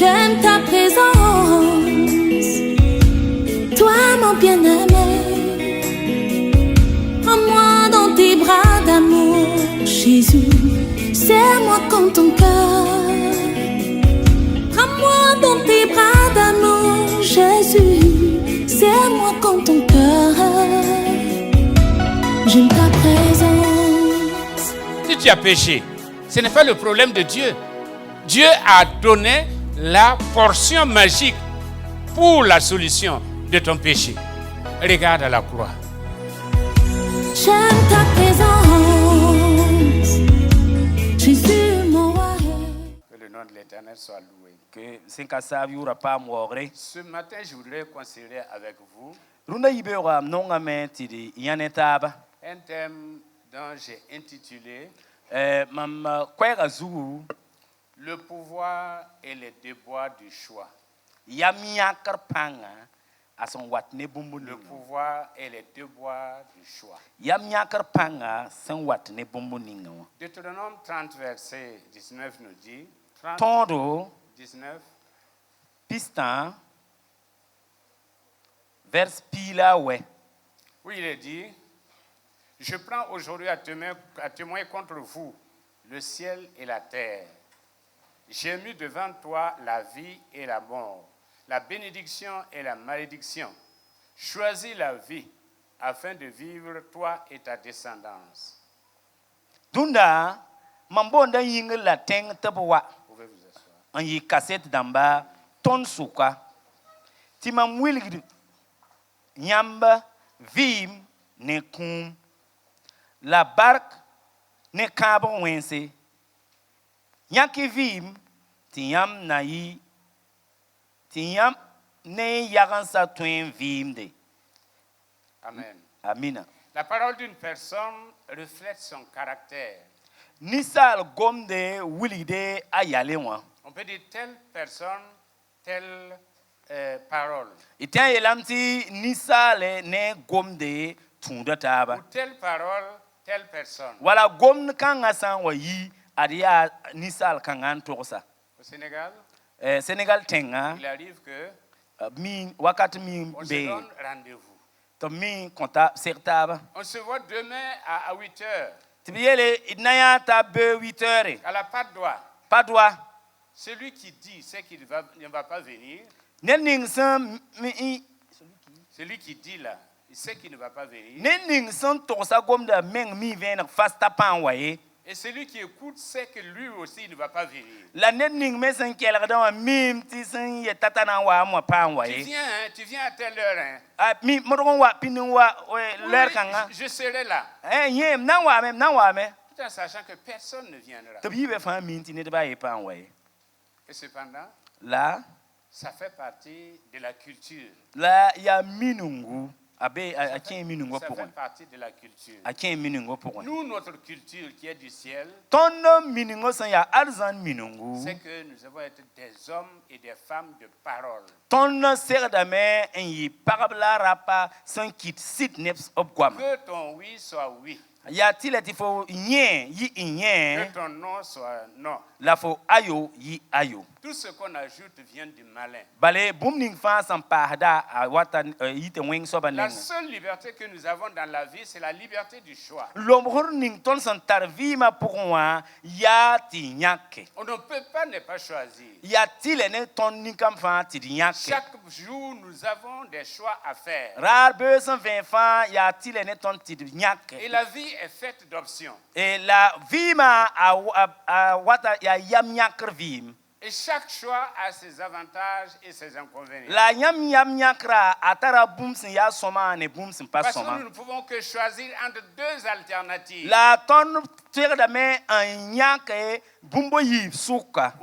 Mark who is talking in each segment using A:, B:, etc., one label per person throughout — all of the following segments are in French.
A: J'aime ta présence, toi mon bien-aimé. Prends-moi dans tes bras d'amour, Jésus. Serre-moi comme ton cœur. Prends-moi dans tes bras d'amour, Jésus. Serre-moi comme ton cœur. J'aime ta présence.
B: Si tu as péché, ce n'est pas le problème de Dieu. Dieu a donné la portion magique pour la solution de ton péché. Regarde à la croix.
A: J'aime ta présence, Jésus mon roi.
B: Que le nom de l'Éternel soit loué.
C: Que Sinkasabi pas mort.
B: Ce matin, je voudrais considérer avec vous
C: Runda Ibera non amentidi yanetaba.
B: un thème dont j'ai intitulé
C: Mam kwega zuru
B: le pouvoir et les déboires du choix.
C: yamiakar panga ason watne bumbu
B: Le pouvoir et les déboires du choix.
C: yamiakar panga san watne bumbu ningo.
B: Deutéronome 30, verset 19 nous dit 30,
C: Tondo
B: 19.
C: pistan vers pila we.
B: Oui, il est dit, je prends aujourd'hui à témoin contre vous le ciel et la terre. J'ai mis devant toi la vie et la mort, la bénédiction et la malédiction. Choisis la vie afin de vivre toi et ta descendance.
C: Dunda mambonda yinga la teng tabwa.
B: Vous pouvez vous asseoir.
C: En yi cassette damba ton suka. Timam wilgid nyamba vim ne kum la barque ne kabo wense nyaki vim tiyam nayi tiyam ne yagansa twin vim de.
B: Amen.
C: Amina.
B: La parole d'une personne reflète son caractère.
C: Nisal gomde wilide ayale wa.
B: On peut dire telle personne, telle parole.
C: Itian yelamti nisale ne gomde tunda taba.
B: Ou telle parole, telle personne.
C: Wala gomn kanga san wa yi adia nisal kangan tosa.
B: Au Sénégal,
C: Sénégal tenga
B: il arrive que
C: mi wakati mi
B: on se
C: be
B: donne rendez-vous.
C: to mi konta sertaba.
B: On se voit demain à 8 heures
C: Tibiyele idnaya ta be 8h.
B: à la Patte d'Oie.
C: Padwa
B: Celui qui dit c'est qu'il ne va pas venir,
C: nening san mi
B: celui qui dit là, il sait qu'il ne va pas venir.
C: nening san tosa gomda meng mi ven fasta pan waye.
B: Et celui qui écoute sait que lui aussi ne va pas venir.
C: La nening me san kela da mim ti san ye tatana wa mo pan
B: Tu
C: waye.
B: viens, hein, tu viens à telle heure. Hein.
C: Mi modon wa pinin wa
B: Oui,
C: leur kanga.
B: je serai là.
C: Yem nan wa me.
B: Tout en sachant que personne ne viendra.
C: Tabi be fa mi ti ne ba ye pan waye.
B: Et cependant,
C: La
B: ça fait partie de la culture.
C: la ya minungu abe a kien minungu
B: Ça
C: pour
B: fait partie de la culture.
C: a kien minungu pour
B: Nous, notre culture qui est du ciel,
C: ton minungu san ya alzan minungu
B: c'est que nous devons être des hommes et des femmes de parole.
C: ton ser da me en yi parabla rapa san kit sit neps op kwam
B: Que ton oui soit oui.
C: ya tilati fo yen yi
B: Que
C: yen
B: ton non soit non.
C: la fo ayo yi ayo
B: Tout ce qu'on ajoute vient du malin.
C: bale bumning fa san pahda a wata yite wing so
B: La
C: banen
B: seule liberté que nous avons dans la vie, c'est la liberté du choix.
C: lomhor ning ton san tarvima pour wa ya ti nyake
B: On ne peut pas ne pas choisir.
C: ya tilene ton ninkam fa ti nyake
B: Chaque jour, nous avons des choix à faire.
C: rar 220 fa ya tilene ton ti nyake
B: Et la vie est faite d'options.
C: et la vima a wata ya yam nyakr vim
B: Et chaque choix a ses avantages et ses inconvénients.
C: la yam nyakra atara bumsin ya soma ne bumsin pas
B: Parce que
C: soma
B: nous ne pouvons que choisir entre deux alternatives.
C: la ton tire da me an nyake bumbo yi suka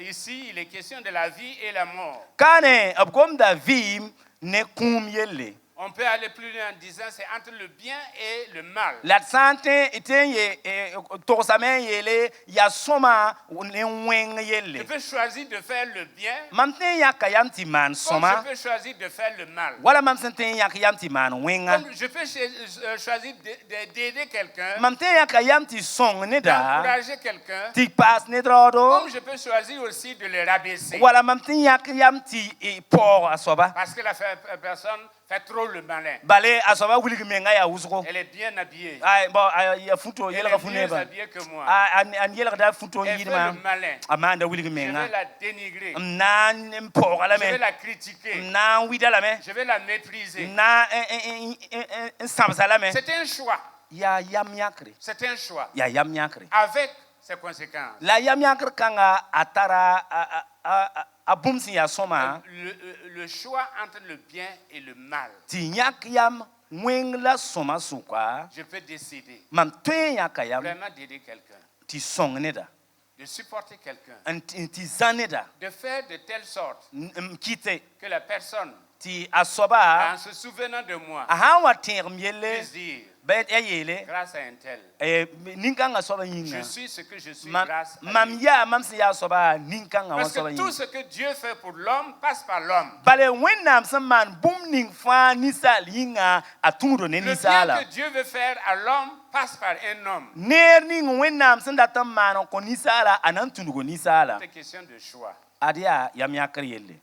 B: Ici, il est question de la vie et la mort.
C: kane abgom da vim ne kum yelle
B: On peut aller plus loin en disant c'est entre le bien et le mal.
C: La santé était torsame yele ya soma ne weng
B: Je
C: yele.
B: peux choisir de faire le bien
C: Mamten ya kayam ti man
B: comme
C: soma.
B: je peux choisir de faire le mal.
C: Wala mamten ya kayam ti man wenga.
B: Comme je peux choisir d'aider quelqu'un,
C: Mamten ya kayam ti song ne da.
B: d'encourager quelqu'un,
C: Ti pas ne drodo.
B: comme je peux choisir aussi de le rabaisser.
C: Wala mamten ya kayam ti por asoba.
B: Parce que la personne fait trop le malin.
C: Bale asoba wuli menga ya uzgo.
B: Elle est bien habillée.
C: Ay bo ya futo
B: Elle
C: yela
B: est
C: ka
B: mieux
C: funeba.
B: habillée que moi.
C: An yela da futo
B: Elle fait
C: yidma.
B: le malin.
C: Amanda wuli
B: Je
C: menga.
B: vais la dénigrer.
C: Nan por ala
B: Je vais
C: me.
B: la critiquer.
C: Nan wida la me.
B: Je vais la mépriser.
C: Na samsala me.
B: C'est un choix.
C: Ya yam yakre.
B: C'est un choix.
C: Ya yam yakre.
B: Avec ses conséquences.
C: La yam yakre kanga atara abumsi ya soma.
B: Le choix entre le bien et le mal.
C: Ti yak yam weng la soma sukwa.
B: Je peux décider
C: Mam twen yakayam
B: vraiment d'aider quelqu'un,
C: ti song neda.
B: de supporter quelqu'un,
C: Ti zaneda.
B: de faire de telle sorte
C: Kite
B: que la personne,
C: ti asoba
B: en se souvenant de moi,
C: ahawa termiele
B: puisse dire,
C: bet yele
B: grâce à un tel,
C: ninkanga soba
B: je
C: yinga.
B: suis ce que je suis grâce à
C: Mam
B: lui.
C: ya mam si ya soba ninkanga
B: Parce
C: soba
B: que tout
C: yinga.
B: ce que Dieu fait pour l'homme passe par l'homme.
C: Bale wennam man bum ning fa nisal yinga atungro ne
B: Le bien
C: nisala.
B: que Dieu veut faire à l'homme passe par un homme.
C: Ner ning wennam datam man ko nisala anan tundugo nisala.
B: C'est une question de choix.
C: Adia yam yakre yele.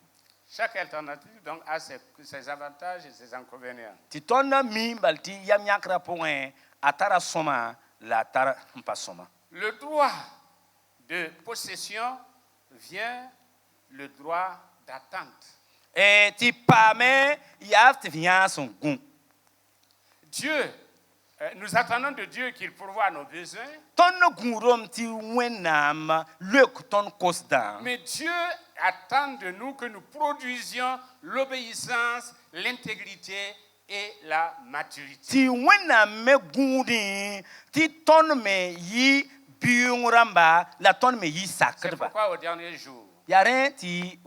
B: Chaque alternative donc a ses avantages et ses inconvénients.
C: Ti tonna mi balti yam yakra point atara soma la tara mpa soma.
B: Le droit de possession vient le droit d'attente.
C: Ti pame yaf ti vient son gun.
B: Dieu, nous attendons de Dieu qu'il pourvoie à nos besoins,
C: Ton gurom ti wenam lek ton kosdan.
B: mais Dieu attend de nous que nous produisions l'obéissance, l'intégrité et la maturité.
C: Ti wenam me gundi ti ton me yi biungramba la ton me yi
B: C'est
C: sakrba.
B: pourquoi au dernier jour,
C: Yaren ti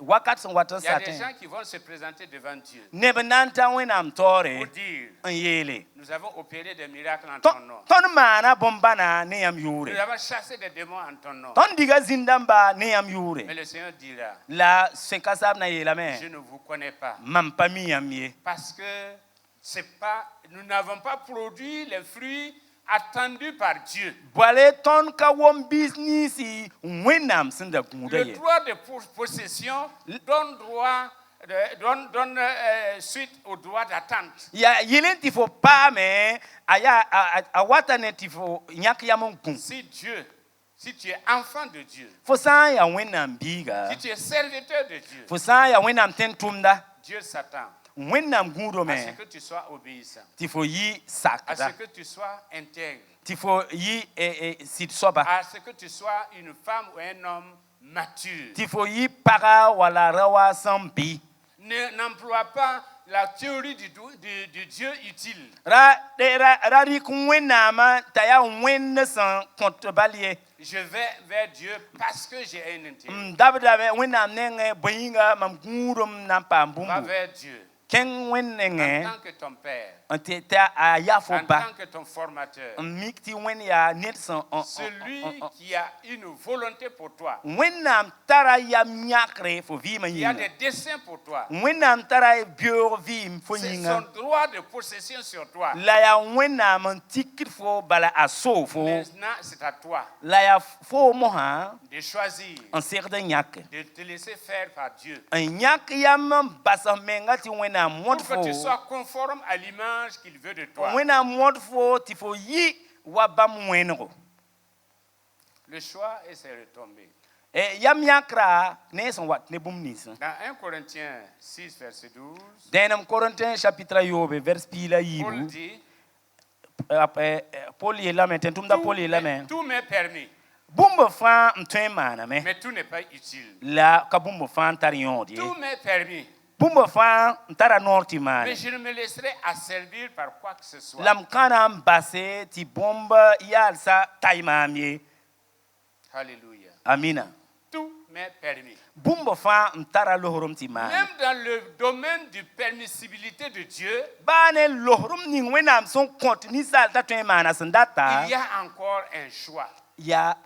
C: wakat son watan
B: il y a des
C: satin.
B: gens qui vont se présenter devant Dieu
C: Nebenanta wenam tore
B: pour dire,
C: yele.
B: nous avons opéré des miracles en ton nom.
C: Ton mana bombana ne yam yure.
B: Nous avons chassé des démons en ton nom.
C: Ton diga zindamba ne yam yure.
B: Mais le Seigneur dira,
C: La senkasab na yela
B: je
C: me.
B: ne vous connais pas.
C: Mampa mi yam ye.
B: Parce que nous n'avons pas produit les fruits attendus par Dieu.
C: Boile ton ka wom business wenam sinda guda
B: Le
C: ye.
B: droit de possession donne suite au droit d'attente.
C: Ya yelen ti fo pa me aya awata ne ti fo nyak yamon kun.
B: Si tu es enfant de Dieu,
C: Fo san ya wenam biga.
B: si tu es serviteur de Dieu,
C: Fo san ya wenam tentumda.
B: Dieu s'attend
C: Wenam gudo
B: à ce
C: me.
B: que tu sois obéissant,
C: Ti fo yi
B: à
C: sakda.
B: ce que tu sois intègre,
C: Ti fo yi sit soba.
B: à ce que tu sois une femme ou un homme mature.
C: Ti fo yi para wala rawa sambi.
B: N'emploie pas la théorie du Dieu utile.
C: Rari kunwenama taya wenne san kontbaliye.
B: Je vais vers Dieu parce que j'ai un intérêt.
C: Dabdabe wenam nenge boyinga mam gurum nam
B: Va
C: pambumbu.
B: vers Dieu
C: Ken
B: en
C: wennenge
B: tant que ton père,
C: antete ayafo
B: en
C: ba.
B: tant que ton formateur,
C: Mikti wen ya netsan
B: celui qui a une volonté pour toi,
C: wennam tara ya nyakre fo vima
B: qui a
C: yinga.
B: des desseins pour toi.
C: Wennam tara bior vim fo
B: C'est
C: yinga.
B: son droit de possession sur toi.
C: La ya wennam tikit fo bala aso fo.
B: Maintenant, c'est à toi
C: La ya fo moha
B: de choisir
C: en ser de nyak.
B: de te laisser faire par Dieu
C: En nyak yam basa menga ti wennam mod
B: pour que tu
C: fo.
B: sois conforme à l'image qu'il veut de toi.
C: Wennam mod fo ti fo yi wa bam wenro.
B: Le choix et ses retombées.
C: Yam yakra ne son wat ne bum nis.
B: Dans 1 Corinthiens 6, verset 12,
C: Denam Corinthien chapitre yobe vers pila
B: Paul
C: yibu.
B: dit,
C: Paul est là maintenant, tout Paul est là maintenant.
B: tout m'est permis,
C: Bumba fan mtwen mana me.
B: mais tout n'est pas utile.
C: La ka bumba fan tarion di.
B: Tout m'est permis,
C: Bumba fan tara norti mana.
B: mais je ne me laisserai asservir par quoi que ce soit.
C: Lam kana mbase ti bomba yalsa taimamie.
B: Alléluia.
C: Amina.
B: Tout m'est permis.
C: Bumbo fa mtara lohrum ti man.
B: Même dans le domaine de permissibilité de Dieu,
C: Bane lohrum ni wenam son continue sa ta twen mana sandata.
B: il y a encore un choix.
C: Ya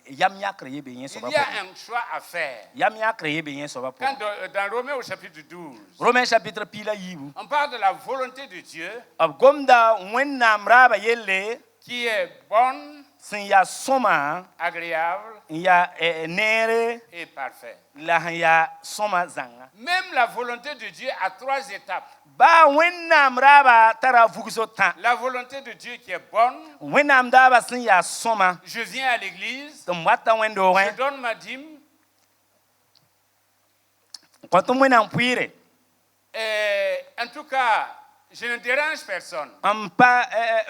C: yam ya créé bien
B: Il
C: soba.
B: y a un choix à faire.
C: Yam ya créé bien soba.
B: Quand dans Romains au chapitre 12,
C: Romains chapitre pila yibu.
B: on parle de la volonté de Dieu
C: Gomda wenam raba yelle
B: qui est bonne,
C: sin ya soma
B: agréable
C: ya nere
B: et parfaite.
C: la ya soma zanga.
B: Même la volonté de Dieu a 3 étapes.
C: Ba wenam raba tara vugso tan.
B: La volonté de Dieu qui est bonne,
C: Wenam daba sin ya soma.
B: je viens à l'église,
C: Tumwata wendo
B: je
C: wen.
B: donne ma dîme,
C: Quand on wenam puire.
B: et en tout cas, je ne dérange personne.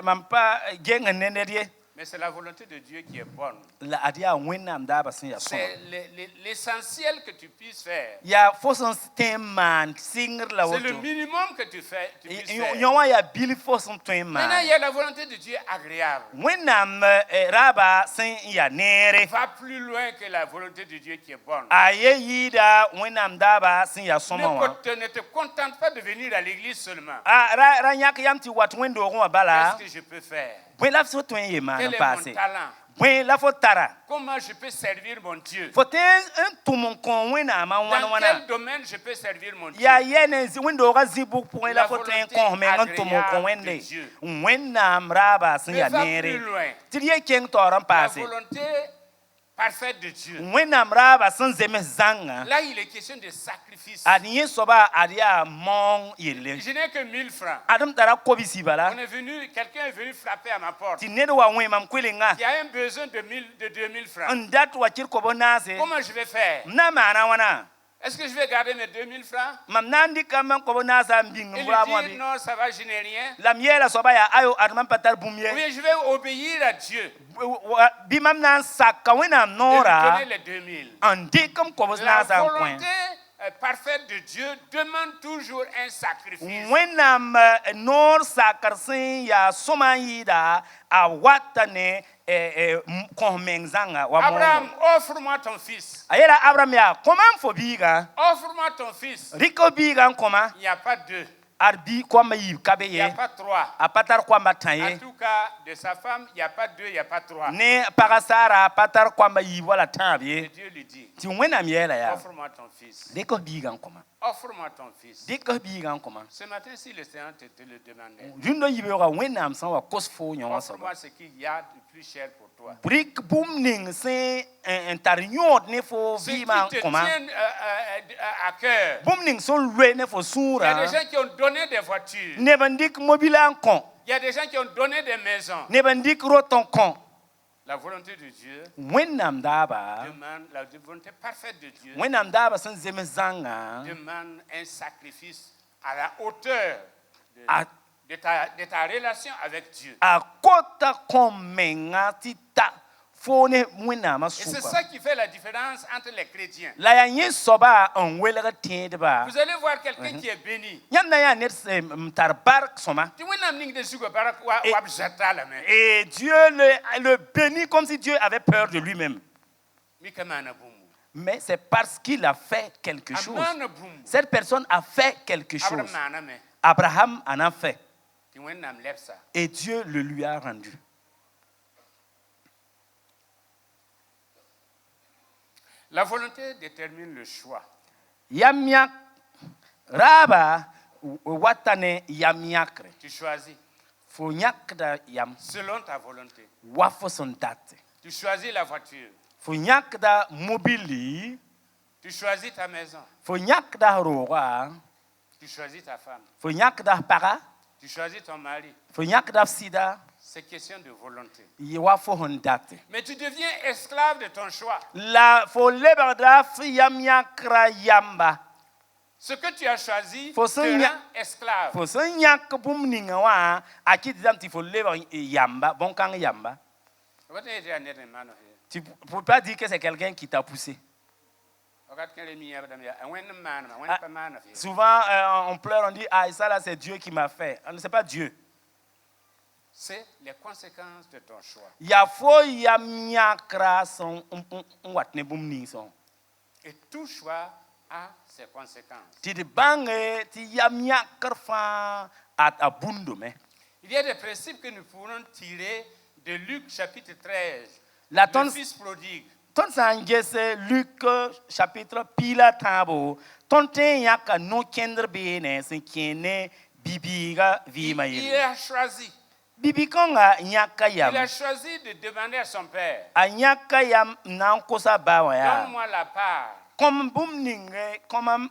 C: Mampa genga nenedie.
B: Mais c'est la volonté de Dieu qui est bonne.
C: La adia wenam daba sin ya soma.
B: C'est l'essentiel que tu puisses faire.
C: Ya foson steman singr la
B: C'est le
C: woto.
B: minimum que tu puisses faire.
C: Yonwa ya bili foson
B: Maintenant, il
C: steman.
B: y a la volonté de Dieu agréable.
C: Wenam raba sin ya nere.
B: Va plus loin que la volonté de Dieu qui est bonne.
C: Aye yida wenam daba sin ya soma wa.
B: Ne te contente pas de venir à l'église seulement.
C: Ra nyak yam ti wat wendo gon bala.
B: Qu'est-ce que je peux faire?
C: Bwen la so twen ye man
B: Quel est
C: passé.
B: mon talent?
C: Bwen la fo tara.
B: Comment je peux servir mon Dieu?
C: Faut un tout mon con wena ma wana
B: Dans
C: wana.
B: quel domaine je peux servir mon Dieu?
C: Ya yene zi wendo ga zibu pour la
B: La
C: faut un
B: volonté
C: con mais ngan tout mon con
B: agréable
C: wende.
B: de Dieu.
C: Wena mraba sin
B: Mais
C: ya
B: va plus
C: nere.
B: loin.
C: Tiye ken toran
B: La
C: passé.
B: volonté parfaite de Dieu.
C: Wena mraba sin zeme zanga.
B: Là, il est question de sacrifice.
C: Aniye soba adia mon yele.
B: Je n'ai que 1000 francs.
C: Adam tara kobisi bala.
B: Quelqu'un est venu frapper à ma porte.
C: Ti nedo wa wen mam kwelenga.
B: Il y a un besoin de 2000 francs.
C: Ndat wa kir ko bonase.
B: Comment je vais faire?
C: Na mana wana.
B: Est-ce que je vais garder mes 2000 francs?
C: Mam nandi kam ko bonasa mbing
B: Il
C: mbra
B: lui dit
C: bi.
B: non, ça va, je n'ai rien.
C: La miela soba ya ayo adman patar bumye.
B: Oui, je vais obéir à Dieu.
C: Bi mam nan sakka wena
B: Et lui
C: nora.
B: donner les 2000.
C: Andi kam ko
B: La
C: bonasa point.
B: volonté parfaite de Dieu demande toujours un sacrifice.
C: Wena nor sakarsin ya somayida a watane ko mengzanga wa mo.
B: Abraham, offre-moi ton fils.
C: Ayela Abraham ya comment fo biga?
B: Offre-moi ton fils.
C: Riko biga comment?
B: Il n'y a pas 2.
C: Arbi kwamba yi
B: Il n'y a
C: kabeye.
B: pas 3.
C: Apatar kwamba
B: En
C: taye.
B: tout cas, de sa femme, il n'y a pas 2, il n'y a pas 3.
C: Ne pagasara apatar kwamba yi wala
B: Et
C: tabye.
B: Dieu lui dit,
C: Ti wena miela ya.
B: offre-moi ton fils.
C: Riko biga comment?
B: Offre-moi ton fils.
C: Riko biga comment?
B: Ce matin, si le Seigneur te le demandait,
C: Jundo yibera wena am san wa kosfo nyon so.
B: offre-moi ce qu'il y a de plus cher pour toi.
C: Brick boom ning se internyot ne fo
B: Ce qui
C: vima
B: te
C: comment?
B: tient à cœur.
C: Boom ning son lwe ne fo
B: Il y a
C: sura.
B: des gens qui ont donné des voitures.
C: Ne bandik mobile kon.
B: Il y a des gens qui ont donné des maisons.
C: Ne bandik roton kon.
B: La volonté de Dieu
C: Wenam daba.
B: demande, la volonté parfaite de Dieu
C: Wenam daba san zeme zanga.
B: demande un sacrifice à la hauteur
C: A
B: de ta relation avec Dieu.
C: a kota komenga tita fone wenam
B: Et c'est
C: supa.
B: ça qui fait la différence entre les chrétiens.
C: La ya yin soba on welega tiendba.
B: Vous allez voir quelqu'un qui est béni.
C: Nyam na ya net mtar bark soma.
B: Tu vois, n'am ning de sugo barak wa bjata la main.
C: Et Dieu le bénit comme si Dieu avait peur de lui-même.
B: Mi kamana bumu.
C: Mais c'est parce qu'il a fait quelque chose.
B: Amana bumu.
C: Cette personne a fait quelque chose.
B: Abraham mana me.
C: Abraham en a fait.
B: Tu vois, n'am lepsa.
C: Et Dieu le lui a rendu.
B: La volonté détermine le choix.
C: Yamyak raba watane yamyakre.
B: Tu choisis
C: Fo nyak da yam
B: selon ta volonté.
C: wafo son date.
B: Tu choisis la voiture.
C: Fo nyak da mobili.
B: Tu choisis ta maison.
C: Fo nyak da roa.
B: Tu choisis ta femme.
C: Fo nyak da para.
B: Tu choisis ton mari.
C: Fo nyak da sida.
B: C'est question de volonté.
C: Wafo hon date.
B: Mais tu deviens esclave de ton choix.
C: La fo leberda yamyakra yamba.
B: Ce que tu as choisi
C: Faut
B: te
C: se nya-
B: rend esclave.
C: Fo son nyak bum ninga wa akiti dam ti fo leber yamba bon kan yamba. Tu peux pas dire que c'est quelqu'un qui t'a poussé. Souvent on pleure, on dit ah ça là c'est Dieu qui m'a fait. Ce n'est pas Dieu.
B: C'est les conséquences de ton choix.
C: Ya fo yamyakra son wat ne bum ning son.
B: Et tout choix a ses conséquences.
C: Ti de bange ti yam yakar fa a bundo me.
B: Il y a des principes que nous pourrons tirer de Luc chapitre 13,
C: La
B: le
C: ton
B: fils prodigue.
C: ton sangese Luc chapitre pila tabo. Ton ten yaka no kendre bene sen kene bibiga vi
B: Il
C: mayele.
B: a choisi.
C: Bibi konga nyaka
B: Il a
C: yam.
B: choisi de demander à son père,
C: A nyaka yam nan kosa bawa ya.
B: donne-moi la part
C: Comme boum ninge comment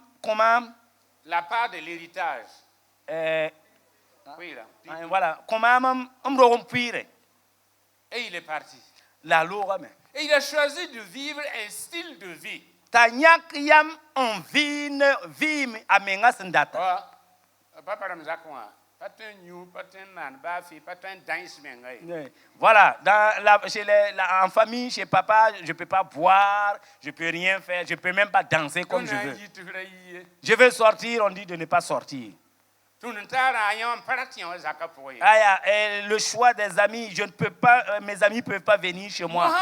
B: la part de l'héritage.
C: euh
B: Oui, là.
C: voilà comment amro puire
B: Et il est parti.
C: la loi me.
B: Et il a choisi de vivre un style de vie.
C: Ta nyak yam on vine vim amenga sendata.
B: Papa Ramzakwa, pas un new, pas un man, pas un dance man.
C: Voilà, en famille, chez papa, je ne peux pas boire, je ne peux rien faire, je ne peux même pas danser comme je veux. Je veux sortir, on dit de ne pas sortir. Le choix des amis, je ne peux pas, mes amis ne peuvent pas venir chez moi.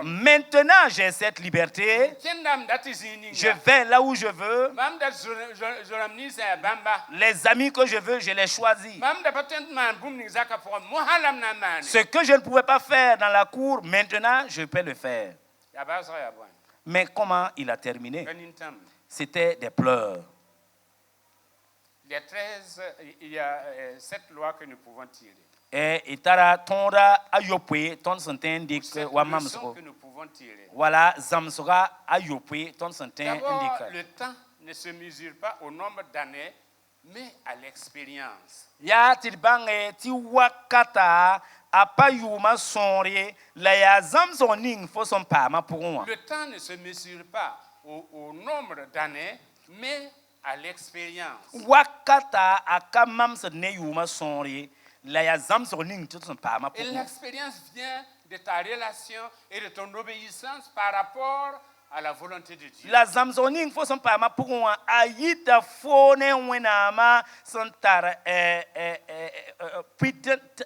C: Maintenant, j'ai cette liberté. Je vais là où je veux. Les amis que je veux, je les choisis. Ce que je ne pouvais pas faire dans la cour, maintenant, je peux le faire. Mais comment il a terminé? C'était des pleurs.
B: Il y a 7 lois que nous pouvons tirer.
C: Et tara tonda ayopwe ton santen dik wa mamso.
B: Que nous pouvons tirer.
C: Voilà, zamsoga ayopwe ton santen
B: D'abord,
C: indique.
B: le temps ne se mesure pas au nombre d'années, mais à l'expérience.
C: Ya tilbange ti wakata apayuma sonre la ya zamso ning fo son pama pour moi.
B: Le temps ne se mesure pas au nombre d'années, mais à l'expérience.
C: Wakata akamam se ne yuma sonre la ya zamso ning tout son pama pour
B: Et
C: moi.
B: l'expérience vient de ta relation et de ton obéissance par rapport à la volonté de Dieu.
C: La zamzoning fo son pama pour moi ayita fone wenama santara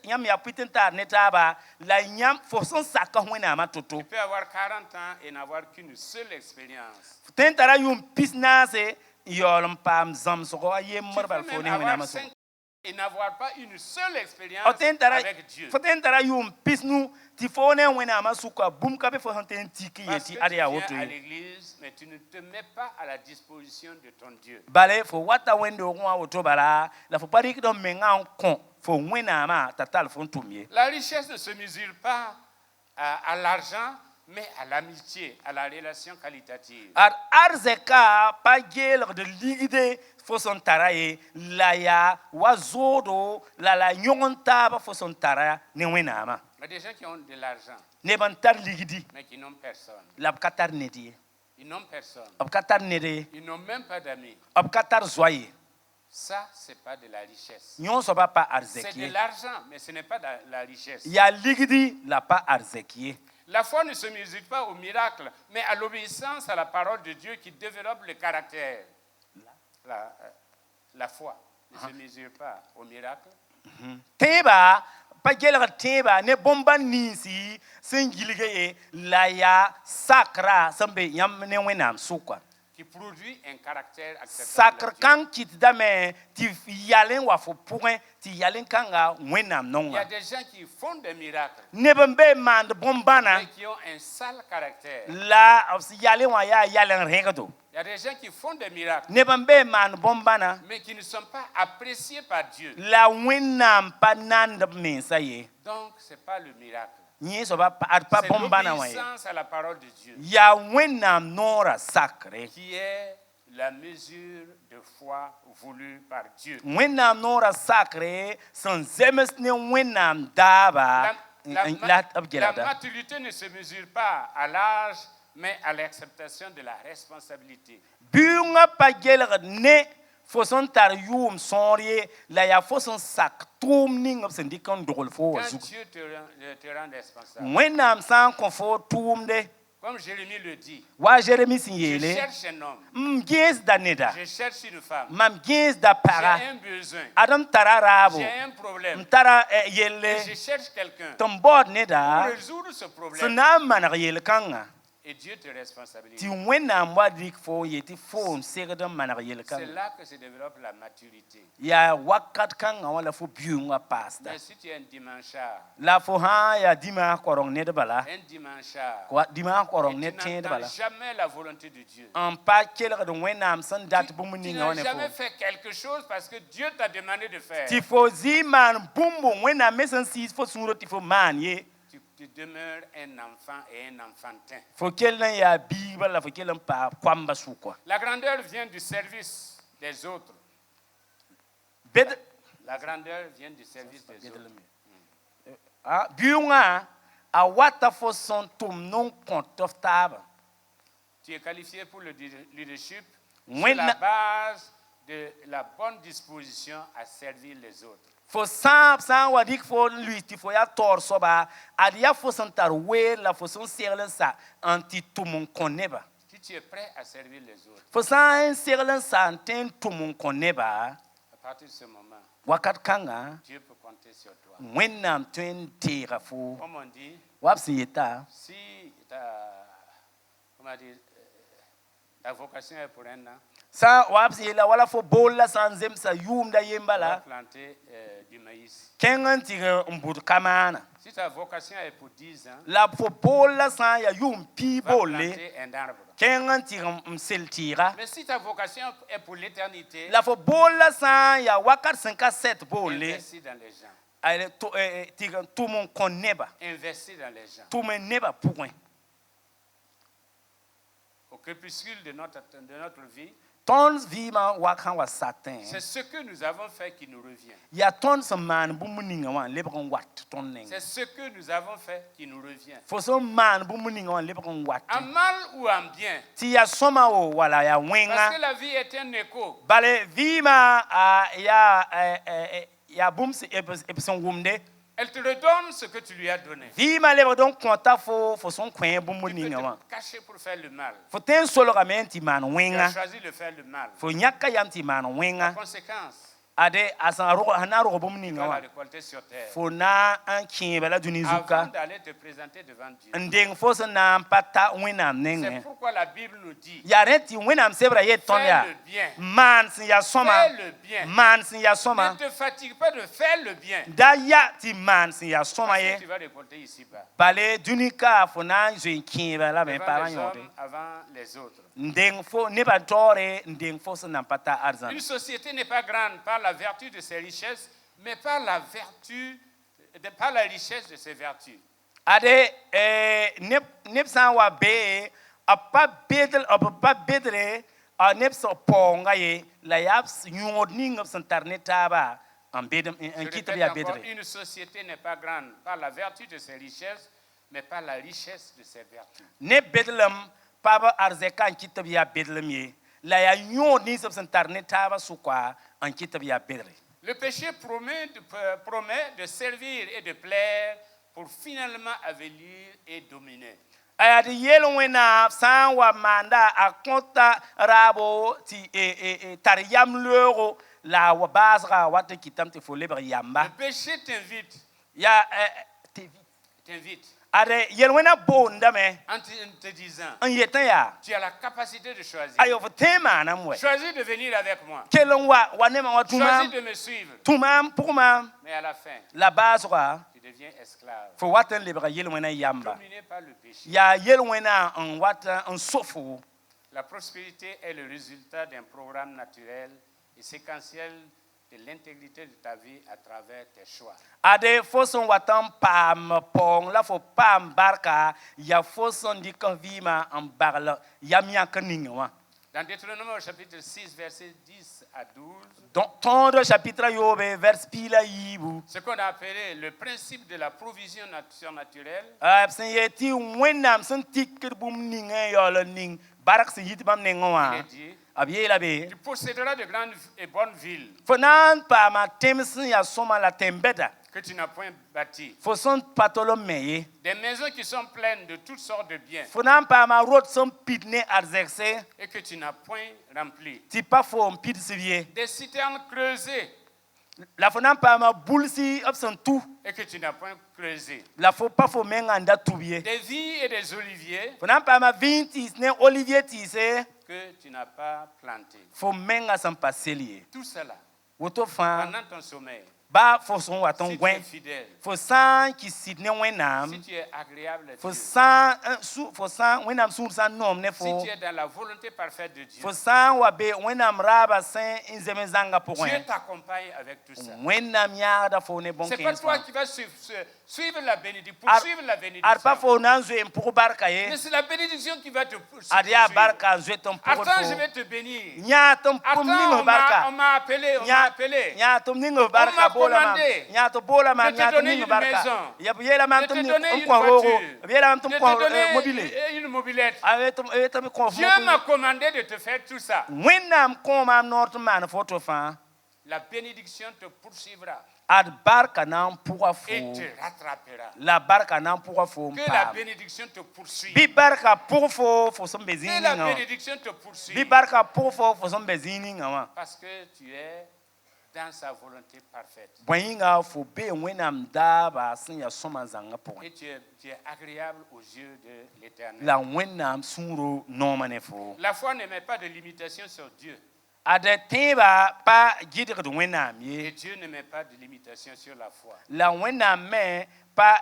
C: nyam ya pitentar netaba la nyam fo son saka wenama toto.
B: Tu peux avoir 40 ans et n'avoir qu'une seule expérience.
C: Tentara yum pisnase yolom pam zamsogo ayem
B: Tu
C: morbal
B: peux
C: fone
B: même
C: wenama
B: avoir
C: so.
B: 5 et n'avoir pas une seule expérience avec Dieu.
C: Tentara yum pisnu ti fone wenama suka bum kabe fo hanten tiki
B: Parce que
C: yeti
B: tu
C: aria
B: viens
C: woto.
B: à l'église, mais tu ne te mets pas à la disposition de ton Dieu.
C: Bale fo wata wendo kwa woto bala la fo pari ki do menga kon fo wenama tatal fo ntumie.
B: La richesse ne se mesure pas à l'argent, mais à l'amitié, à la relation qualitative.
C: Arzeka pa gel de ligide fo son taraye la ya wazodo la nyonta ba fo son tara ne wenama.
B: Il y a des gens qui ont de l'argent,
C: Ne bantar ligidi
B: mais qui n'ont personne.
C: la katar nedi
B: Ils n'ont personne.
C: ab katar nedi
B: Ils n'ont même pas d'amis.
C: ab katar zoye
B: Ça, ce n'est pas de la richesse.
C: nyon so ba pa
B: C'est de
C: arzeki
B: l'argent, mais ce n'est pas de la richesse.
C: ya ligidi la pa arzeki.
B: La foi ne se mesure pas au miracle, mais à l'obéissance à la parole de Dieu qui développe le caractère. La foi ne se mesure pas au miracle.
C: Teba pa gel teba ne bomba nisi singilge la ya sakra sambe yam ne wenam sukwa.
B: Qui produit un caractère acceptable.
C: Sacre quand tu dame ti yalen wa fo point ti yalen kanga wenam
B: Il y
C: nonga
B: a des gens qui font des miracles,
C: nebembe mand bombana
B: mais qui ont un sale caractère.
C: la yalen wa ya yalen rengato
B: Il y a des gens qui font des miracles,
C: nebembe mand bombana
B: mais qui ne sont pas appréciés par Dieu.
C: la wenam panand mensaye
B: Donc, ce n'est pas le miracle.
C: ni so ba pa
B: C'est
C: bombana wa
B: l'obéissance à la parole de Dieu
C: ya wenam nora sacre
B: qui est la mesure de foi voulue par Dieu.
C: wenam nora sacre sans zemes ne wenam daba
B: La maturité ne se mesure pas à l'âge, mais à l'acceptation de la responsabilité.
C: Bunga pa gelg ne fo son tar yum sonrie la ya fo son sak tum ning op sen dikon dogol fo
B: Quand
C: wazu
B: Dieu te rend responsable,
C: wenam san kon fo tum de
B: comme Jérémie le dit,
C: wa Jérémie
B: je
C: sinyele
B: cherche un homme,
C: mgies da neda
B: je cherche une femme,
C: mam gies da para
B: j'ai un besoin,
C: adam tararabo
B: j'ai un problème,
C: mtara
B: et
C: yelle
B: je cherche quelqu'un
C: tombod
B: pour
C: neda
B: résoudre ce problème.
C: sunam manar yel kanga
B: Et Et Dieu te responsabilise.
C: C'est là
B: que se développe la maturité. Mais si tu es un dimanchard, et tu n'entends jamais la volonté de Dieu, tu n'as jamais fait quelque chose parce que Dieu t'a demandé de faire. Tu demeures un enfant et un enfantin. La grandeur vient du service des autres. La grandeur vient du service des autres. Tu es qualifié pour le leadership sur la base de la bonne disposition à servir les autres. Si tu es prêt à servir les autres, à partir de ce moment, Dieu peut compter sur toi. Comme on dit, si ta vocation est pour un an, tu vas planter du maïs. Si ta vocation est pour 10 ans, tu vas planter un arbre. Mais si ta vocation est pour l'éternité, investis dans les gens. Investis dans les gens. Au crépuscule de notre vie, c'est ce que nous avons fait qui nous revient. C'est ce que nous avons fait qui nous revient. En mal ou en bien. Parce que la vie est un écho. Elle te redonne ce que tu lui as donné. Tu peux te cacher pour faire le mal. Tu as choisi de faire le mal. La conséquence, tu dois la récolter sur terre. Avant d'aller te présenter devant Dieu. C'est pourquoi la Bible nous dit, fais le bien. Fais le bien. Ne te fatigue pas de faire le bien. Parce que tu vas récolter ici-bas. Avant les autres. Une société n'est pas grande par la vertu de ses richesses, mais par la richesse de ses vertus. Une société n'est pas grande par la vertu de ses richesses, mais par la richesse de ses vertus. Le péché promet de servir et de plaire pour finalement avilir et dominer. Le péché t'invite. En te disant, tu as la capacité de choisir. Choisis de venir avec moi. Choisis de me suivre. Mais à la fin, tu deviens esclave. Dominé par le péché. La prospérité est le résultat d'un programme naturel et séquentiel de l'intégrité de ta vie à travers tes choix. Dans Deutéronome au chapitre 6, versets 10 à 12, ce qu'on a appelé le principe de la provision surnaturelle, il est dit, tu posséderas de grandes et bonnes villes que tu n'as point bâties, des maisons qui sont pleines de toutes sortes de biens et que tu n'as point remplies, des citernes creusées
C: La fona pa ma bulsi absent tout.
B: Et que tu n'as point creusé.
C: La faut pas faut menga toubier.
B: Des vignes et des oliviers.
C: Fona pa ma vintis ne olivier tissé.
B: Que tu n'as pas planté.
C: Faut menga sans passer.
B: Tout cela.
C: Woto fan.
B: Pendant ton sommeil.
C: Ba faut son à ton
B: Si tu
C: coin.
B: es fidèle.
C: Faut sans qui sit ne wenam.
B: Si tu es agréable à
C: Faut
B: Dieu.
C: sans wenam sur sans nom ne
B: Si
C: faut.
B: tu es dans la volonté parfaite de Dieu.
C: Faut sans wabe wenam raba saint inzeme zanga pour
B: Dieu
C: rien.
B: t'accompagne avec tout ça.
C: Wenam yarda faut ne bon
B: C'est pas
C: 15
B: toi
C: francs.
B: qui vas suivre la bénédiction, poursuivre la
C: Ar pa
B: bénédiction.
C: fo nan zo pour barkaye.
B: Mais c'est la bénédiction qui va te
C: Adia
B: poursuivre.
C: barka zo ton pour.
B: Attends, je vais te bénir.
C: Nya tom pum ningo
B: Attends,
C: barka.
B: on m'a appelé, on m'a appelé.
C: Nya tom ningo
B: m'a
C: barka bola ma.
B: commandé
C: Nya to bola ma
B: de te
C: nya tom
B: donner
C: ningo
B: une
C: barka.
B: maison,
C: Ya yela man
B: de
C: tom
B: te
C: ni
B: donner une
C: ko ro.
B: voiture,
C: Yela man
B: de
C: tom
B: te
C: ko
B: donner
C: mobile.
B: une mobilette.
C: Ave tom tom ko
B: Dieu m'a commandé de te faire tout ça.
C: Wenam ko ma nort man photo fa.
B: La bénédiction te poursuivra
C: Ad barka nan pour fo.
B: et te rattrapera.
C: La barka nan pour fo.
B: Que la bénédiction te poursuive.
C: Bi barka pour fo son
B: Que
C: bezini.
B: la bénédiction te
C: Bi
B: poursuive.
C: barka pour fo son bezini ngama.
B: Parce que tu es dans sa volonté parfaite.
C: Boyinga fo be wenam da ba sin ya soma zanga pour.
B: Et tu es agréable aux yeux de l'Éternel.
C: La wenam suro no manefo.
B: La foi ne met pas de limitation sur Dieu.
C: Ada teba pa gidir de wenam
B: Et
C: ye.
B: Dieu ne met pas de limitation sur la foi.
C: La wenam me pa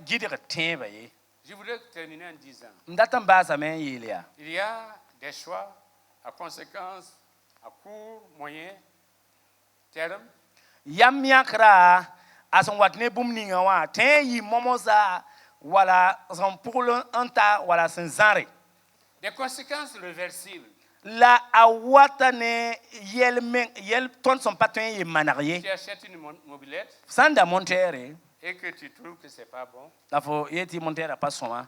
C: gidir teba ye.
B: Je voudrais terminer en disant,
C: Ndatan ba sa men yelia.
B: il y a des choix à conséquences à court, moyen, terme.
C: Yam yakra ason watne bum ninga wa ten yi momoza wala son pour anta wala sen zanre.
B: Des conséquences réversibles.
C: La awata ne yel ton son patron ye manarié.
B: Tu achètes une mobilette
C: Sanda montere
B: et que tu trouves que ce n'est pas bon.
C: la fo yeti montere pas soma.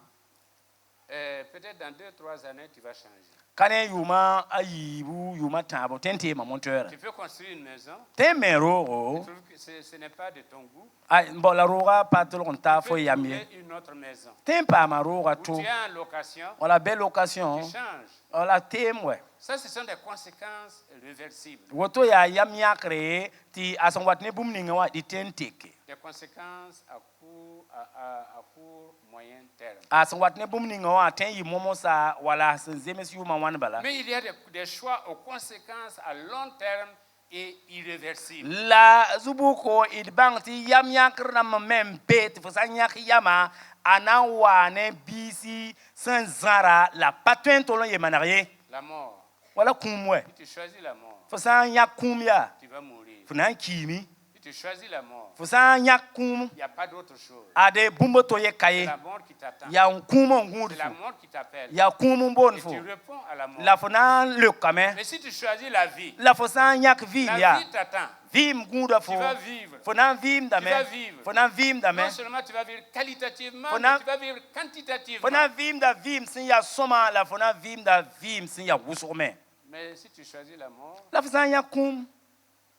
B: Peut-être dans 2-3 années, tu vas changer.
C: Kane yuma ayibu yuma tabo tente ma montere.
B: Tu peux construire une maison.
C: Temero
B: Tu trouves que ce n'est pas de ton goût.
C: ay bola roga patol on ta
B: Tu
C: fo
B: peux
C: yamie.
B: trouver une autre maison.
C: Tempa ma roga
B: Où
C: to.
B: tu es en location,
C: Wala belle occasion.
B: tu changes.
C: Wala temwe.
B: Ça, ce sont des conséquences réversibles.
C: Woto ya yam yakre ti ason watne bum ninga wa di tenteke.
B: Des conséquences à court, moyen terme.
C: Ason watne bum ninga wa ten yi momo sa wala sen zemes yu ma wan bala.
B: Mais il y a des choix aux conséquences à long terme et irréversibles.
C: La zubuko il bangti yam yakre na mem bet fo san yak yama ana wane bisi san zara la patwen tolon ye manarié.
B: La mort.
C: Wala kumwe.
B: Si tu choisis la mort,
C: Fo san yak kumya.
B: tu vas mourir.
C: Fo nan kimi.
B: Si tu choisis la mort,
C: Fo san yak kum
B: il n'y a pas d'autre chose.
C: ade bumbo to ye
B: C'est
C: kaye.
B: la mort qui t'attend.
C: Ya kumo ngud
B: C'est la
C: fo.
B: mort qui t'appelle.
C: Ya kumo bon
B: Et
C: fo.
B: tu réponds à la mort.
C: La fo nan le kame.
B: Mais si tu choisis la vie,
C: La fo san yak vi
B: la
C: ya.
B: vie t'attend.
C: Vim guda
B: Tu
C: fo.
B: vas vivre.
C: Fo nan vim da
B: Tu
C: me.
B: vas vivre.
C: Fo nan vim da me.
B: Non seulement tu vas vivre qualitativement,
C: Fona-
B: mais tu vas vivre quantitativement.
C: Fo nan vim da vim sin ya soma la fo nan vim da vim sin ya wusurme.
B: Mais si tu choisis la mort,
C: La fo san yak kum.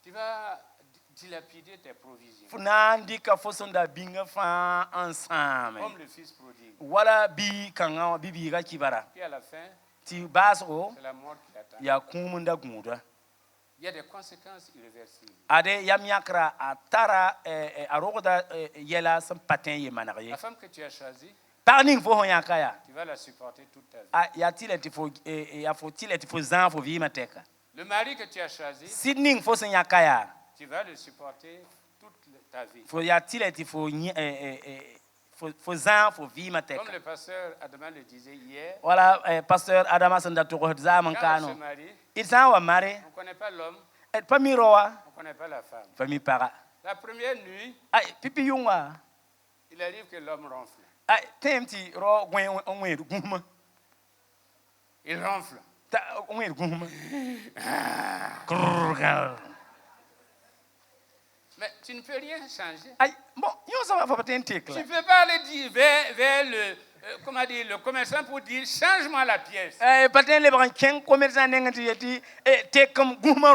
B: tu vas dilapider tes provisions.
C: Fo nan dika fo son da binga fa ensemble.
B: Comme le fils prodigue.
C: Wala bi kanga bibi ga kibara.
B: Puis à la fin,
C: Ti baso
B: c'est la mort qui l'attend.
C: ya kum da guda.
B: Il y a des conséquences irréversibles.
C: Ade yam yakra atara aroda yela san patin ye manarié.
B: La femme que tu as choisie,
C: Parning fo hon yakaya.
B: tu vas la supporter toute ta vie.
C: Ah, y a-t-il été faux, y a-t-il été faux ans pour vivre ma tête?
B: Le mari que tu as choisi,
C: Sidning faux sen yakaya.
B: tu vas le supporter toute ta vie.
C: Faut y a-t-il été faux ans pour vivre ma tête?
B: Comme le pasteur Adama le disait hier,
C: Voilà, pasteur Adama sanda to zaman
B: quand on se
C: kano.
B: marie,
C: Il s'en va marier.
B: on ne connaît pas l'homme,
C: Et pas miroa,
B: on ne connaît pas la femme.
C: famille para.
B: La première nuit,
C: Ay, pipi yunga.
B: il arrive que l'homme ronfle.
C: Ay, temti ro gwen onwe guma.
B: Il ronfle.
C: Ta onwe guma.
B: Mais tu ne peux rien changer.
C: Ay, bon, yo ça va pas tentek
B: Tu
C: là.
B: ne peux pas aller dire vers le, comment dire, le commerçant pour dire change-moi la pièce.
C: Patin le bran ken commerçant ngati yeti te comme guma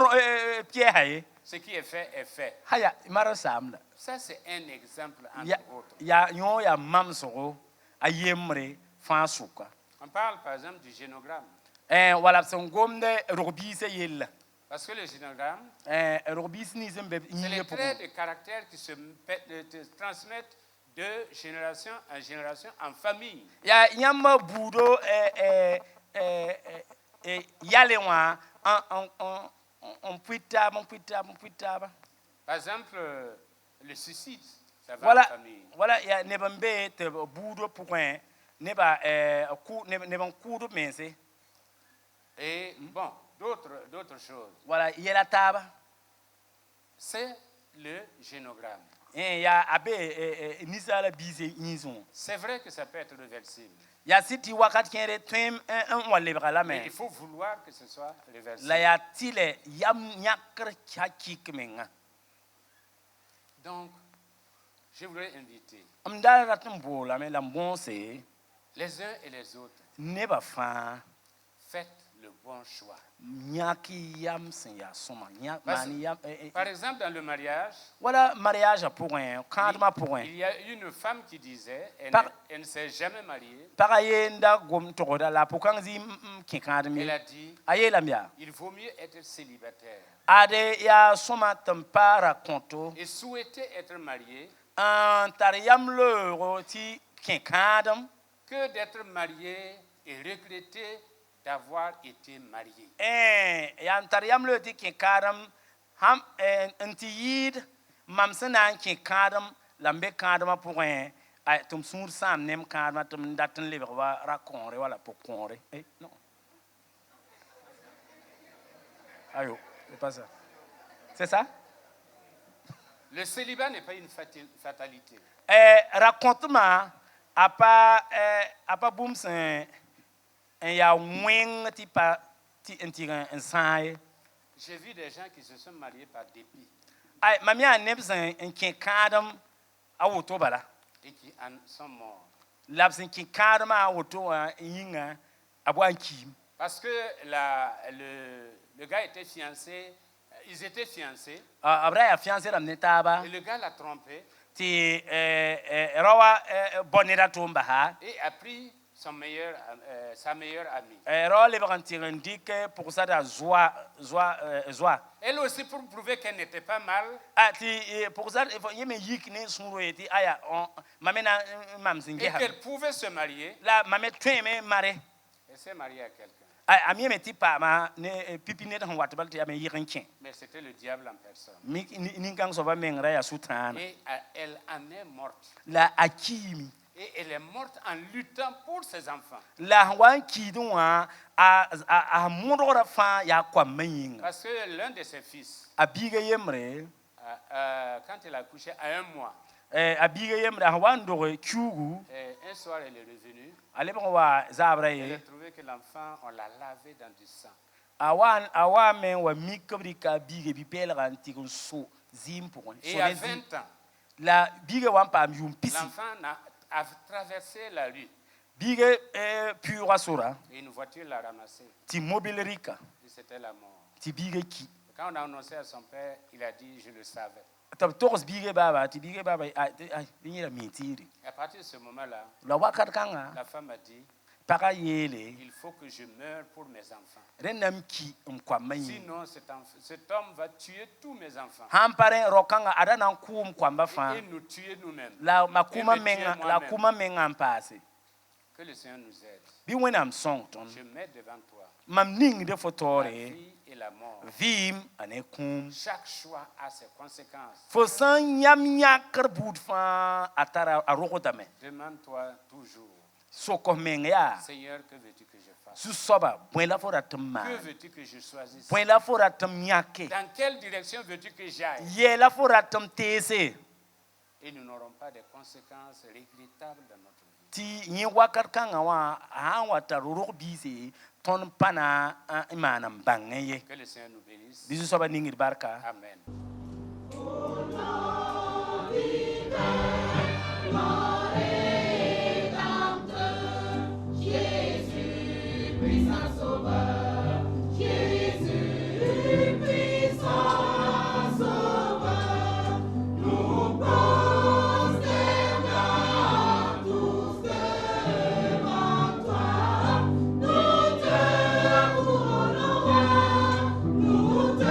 C: pied haye.
B: Ce qui est fait est fait.
C: Haya mara samla.
B: Ça, c'est un exemple entre
C: Ya
B: autres.
C: ya yo ya mam soro ayemre fa suka.
B: On parle par exemple du génogramme.
C: Wala son gomde robi se yella.
B: Parce que le génogramme,
C: c'est
B: les traits de caractère qui se transmettent de génération en génération en famille. Par exemple, le suicide, ça va en famille.
C: Voilà, il y a des boudo pour un
B: Et bon, d'autres choses.
C: Voilà, il y a la table.
B: C'est le génogramme.
C: C'est
B: vrai que ça peut être réversible.
C: Mais
B: il faut vouloir que ce soit réversible. Donc, je voudrais inviter les uns et les autres. Faites le bon choix. Par exemple, dans le mariage, il y a une femme qui disait elle ne s'est jamais mariée. Elle a dit il vaut mieux être célibataire et souhaiter être mariée que d'être mariée et regretter d'avoir été marié.
C: C'est ça?
B: Le célibat n'est pas une fatalité.
C: Raconte-moi, à pas
B: j'ai vu des gens qui se sont mariés par dépit. Et qui en sont morts. Parce que le gars était fiancé, ils étaient fiancés. Et le gars l'a trompé. Et a pris sa meilleure amie. Elle aussi, pour prouver qu'elle n'était pas mal, et qu'elle pouvait se marier, elle s'est mariée à quelqu'un. Mais c'était le diable en personne. Et elle en est morte. Et elle est morte en luttant pour ses enfants. Parce que l'un de ses fils, quand elle a accouché à 1 mois, un soir elle est revenue. Elle a trouvé que l'enfant, on l'a lavé dans du sang. Et il y a 20 ans, l'enfant a traversé la rue. Et une voiture l'a ramassé. Et c'était la mort. Quand on a annoncé à son père, il a dit, je le savais. Et à partir de ce moment-là, la femme a dit, il faut que je meure pour mes enfants. Sinon, cet homme va tuer tous mes enfants. Et nous tuer nous-mêmes. Que le Seigneur nous aide. Je mets devant toi la vie et la mort. Chaque choix a ses conséquences. Demande-toi toujours, Seigneur, que veux-tu que je fasse? Que veux-tu que je choisisse? Dans quelle direction veux-tu que j'aille? Et nous n'aurons pas de conséquences regrettables dans notre vie. Que le Seigneur nous bénisse. Amen.
A: Nous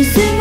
A: Jésus